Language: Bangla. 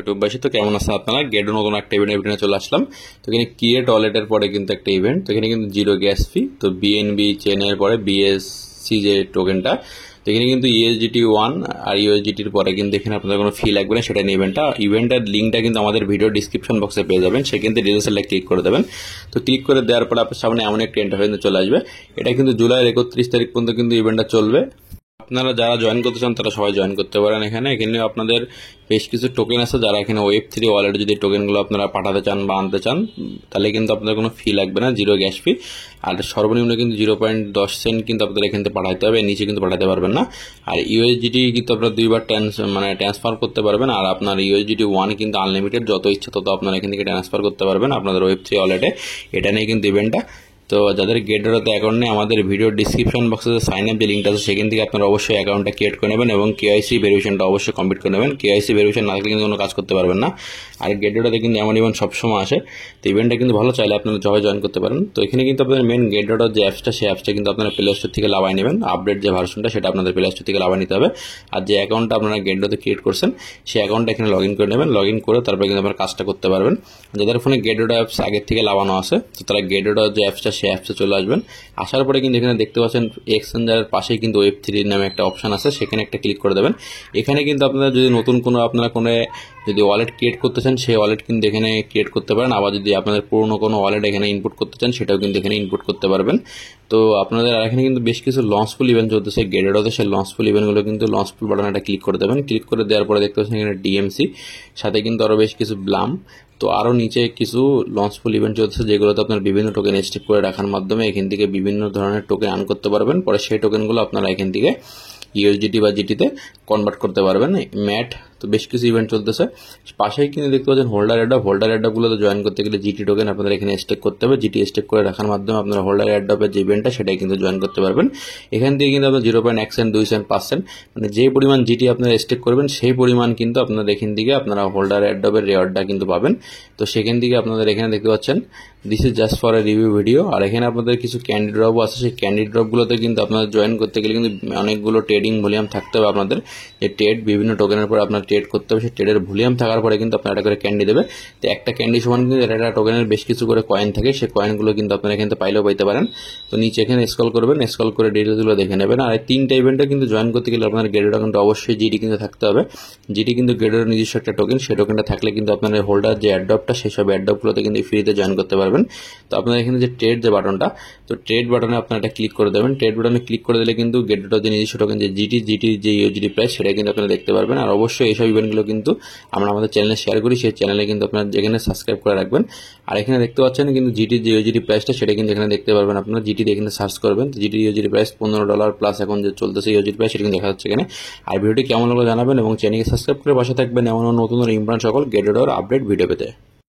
ইউটিউববাসী। তো কেমন আছেন আপনারা? গেডো নতুন একটা ইভেন্টে চলে আসলাম। তো এখানে ক্রিয়েট ওয়ালেটের পরে কিন্তু একটা ইভেন্ট, তো এখানে কিন্তু জিরো গ্যাস ফি। তো বিএনবি চেনের পরে বিএসসি যে টোকেনটা, তো এখানে কিন্তু ইউএসডিটি 1 আর ইউএসডিটির পরে কিন্তু এখানে আপনাদের কোনো ফি লাগবে না, সেটা নিয়ে ইভেন্টের লিঙ্কটা কিন্তু আমাদের ভিডিও ডিসক্রিপশন বক্সে পেয়ে যাবেন। সেখান থেকে ডিটেলসে ক্লিক করে দেবেন। তো ক্লিক করে দেওয়ার পর আপনার সামনে এমন একটা ইন্টারফেস চলে আসবে। এটা কিন্তু জুলাইয়ের 31 তারিখ পর্যন্ত কিন্তু ইভেন্টটা চলবে। আপনারা যারা জয়েন করতে চান তারা সবাই জয়েন করতে পারেন। এখানে আপনাদের বেশ কিছু টোকেন আছে, যারা এখানে Web3 ওয়ালেটে যদি টোকেনগুলো আপনারা পাঠাতে চান বা আনতে চান তাহলে কিন্তু আপনাদের কোনো ফি লাগবে না, জিরো গ্যাস ফি। আর সর্বনিম্ন কিন্তু 0.10 সেন্ট কিন্তু আপনাদের এখান থেকে পাঠাতে হবে, নিচে কিন্তু পাঠাতে পারবেন না। আর ইউএসডিটি কিন্তু আপনারা দুইবার ট্রান্সফার করতে পারবেন। আর আপনার ইউএসডিটি 1 কিন্তু আনলিমিটেড, যত ইচ্ছা তত আপনারা এখান থেকে ট্রান্সফার করতে পারবেন আপনাদের Web3 ওয়ালেটে। এটা নিয়ে কিন্তু ইভেন্টটা। তো যাদের গেডোতে অ্যাকাউন্ট নেই, আমাদের ভিডিও ডিসক্রিপশন বক্সে সাইন আপ যে লিঙ্কটা আছে সেখান থেকে আপনারা অবশ্যই অ্যাকাউন্টটা ক্রিয়েট করে নেবেন এবং কেওয়াইসি ভেরিফিকেশনটা অবশ্যই কমপ্লিট করে নেবেন। কেওয়াইসি ভেরিফিকেশন না থাকলে কিন্তু কোনো কাজ করতে পারবেন না। আর গেডোটাতে কিন্তু এমন ইভেন্ট সবসময় আসে। তো ইভেন্টটা কিন্তু ভালো, চাইলে আপনারা সবাই জয়েন করতে পারেন। তো এখানে কিন্তু আপনাদের মেন গেডোটার যে অ্যাপসটা, সেই অ্যাপসটা কিন্তু আপনারা প্লে স্টোর থেকে লাগাই নেবেন। আপডেট যে ভার্সনটা সেটা আপনাদের প্লে স্টোর থেকে লাগাই নিতে হবে। আর যে অ্যাকাউন্টটা আপনারা গেডোতে ক্রিয়েট করছেন সেই অ্যাকাউন্টটা এখানে লগ ইন করে নেবেন। লগ ইন করে তারপরে কিন্তু আপনারা কাজটা করতে পারবেন। যাদের ফোনে গেডোটা অ্যাপস আগের থেকে লাগানো আছে, তো তারা গেডোটার যে অ্যাপসটা সেই অ্যাপসে চলে আসবেন। আসার পরে কিন্তু এখানে দেখতে পাচ্ছেন এক্সচেঞ্জারের পাশেই কিন্তু Web3 নামে একটা অপশন আছে, সেখানে একটা ক্লিক করে দেবেন। এখানে কিন্তু আপনারা যদি নতুন কোনো যদি ওয়ালেট ক্রিয়েট করতে চান সেই ওয়ালেট কিন্তু এখানে ক্রিয়েট করতে পারেন। আবার যদি আপনাদের পুরনো কোনো ওয়ালেট এখানে ইনপুট করতে চান সেটাও কিন্তু এখানে ইনপুট করতে পারবেন। তো আপনাদের এখানে কিন্তু বেশ কিছু লঞ্চফুল ইভেন্ট চলতেছে গেডোতে, সেই লঞ্চফুল ইভেন্টগুলো কিন্তু লঞ্চফুল বাটনে একটা ক্লিক করে দেবেন। ক্লিক করে দেওয়ার পরে দেখতে পাচ্ছেন এখানে ডিএমসি, সাথে কিন্তু আরও বেশ কিছু ব্লাম। তো আরও নিচে কিছু লঞ্চফুল ইভেন্ট চলছে যেগুলোতে আপনার বিভিন্ন টোকেন স্টেক করে রাখার মাধ্যমে এখান থেকে বিভিন্ন ধরনের টোকেন আর্ন করতে পারবেন। পরে সেই টোকেনগুলো আপনারা এখান থেকে ইউএসডিটি বা জিটিতে কনভার্ট করতে পারবেন। ম্যাট, তো বেশ কিছু ইভেন্ট চলতেছে। পাশেই কিন্তু দেখতে পাচ্ছেন হোল্ডার অ্যাডগুলোতে জয়েন করতে গেলে জিটি টোকেন আপনাদের এখানে স্টেক করতে হবে। জিটি স্টেক করে রাখার মাধ্যমে আপনারা হোল্ডার অ্যাডের যে ইভেন্টটা সেটাই কিন্তু জয়েন করতে পারবেন। এখান থেকে কিন্তু আপনার 0.1 সেন্ট, 2 সেন্ট, 5 সেন্ট, মানে যে পরিমাণ জিটি আপনারা স্টেক করবেন সেই পরিমাণ কিন্তু আপনারা এখান থেকে আপনারা হোল্ডার অ্যাডের রেওয়ার্ডটা কিন্তু পাবেন। তো সেখান থেকে আপনাদের এখানে দেখতে পাচ্ছেন this is just for a review video. আর এখানে আপনাদের কিছু ক্যান্ডি ড্রপও আছে, সেই ক্যান্ডি ড্রপগুলোতে কিন্তু আপনাদের জয়েন করতে গেলে কিন্তু অনেকগুলো ট্রেডিং ভলিউম থাকতে হবে আপনাদের। যে ট্রেড বিভিন্ন টোকেনের পর আপনার ট্রেড করতে হবে, সেই ট্রেডের ভলিউম থাকার পরে কিন্তু আপনার একটা করে ক্যান্ডি দেবে। তো একটা ক্যান্ডি সমান কিন্তু একটা টোকেনের বেশ কিছু করে কয়েন থাকে, সেই কয়েনগুলো কিন্তু আপনারা এখান থেকে পাইলেও পাইতে পারেন। তো নিচে এখানে স্ক্রল করবেন, স্ক্রল করে ডিটেলসগুলো দেখে নেবেন। আর এই 3টা ইভেন্টে কিন্তু জয়েন করতে গেলে আপনার গেডোটা কিন্তু অবশ্যই জিটি কিন্তু থাকতে হবে। জিটি কিন্তু গেডোর নিজস্ব একটা টোকেন, সেই টোকেনটা থাকলে কিন্তু আপনার হোল্ডার যে অ্যাডপটা সেসব অ্যাডপগুলোতে কিন্তু ফ্রিতে জয়েন করতে পারবেন। তো আপনার এখানে যে ট্রেড যে বাটনটা, তো ট্রেড বাটনে আপনারা এটা ক্লিক করে দেবেন। ট্রেড বাটনে ক্লিক করে দিলে কিন্তু গেডোটার যে নিজস্ব টোকেন যে জিটির যে ইউএসডি প্রাইস সেটা কিন্তু আপনারা দেখতে পারবেন। আর অবশ্যই এইসব ইভেন্টগুলো কিন্তু আমরা আমাদের চ্যানেলে শেয়ার করি, সেই চ্যানেলে কিন্তু আপনারা যেখানে সাবস্ক্রাইব করে রাখবেন। আর এখানে দেখতে পাচ্ছেন কিন্তু জিটির যে ইউএসডি প্রাইসটা সেটা কিন্তু এখানে দেখতে পারবেন। আপনারা জিটি এখানে সার্চ করবেন, জিটির ইউএসডি প্রাইস $15 প্লাস এখন যে চলতেছে ইউএসডি প্রাইস সেটা কিন্তু দেখা যাচ্ছে এখানে। আর ভিডিওটি কেমন লাগলো জানাবেন এবং চ্যানেলকে সাবস্ক্রাইব করে পাশে থাকবেন এমন নতুন ইম্পর্টেন্ট সকল গেডোর আপডেট ভিডিও পেতে।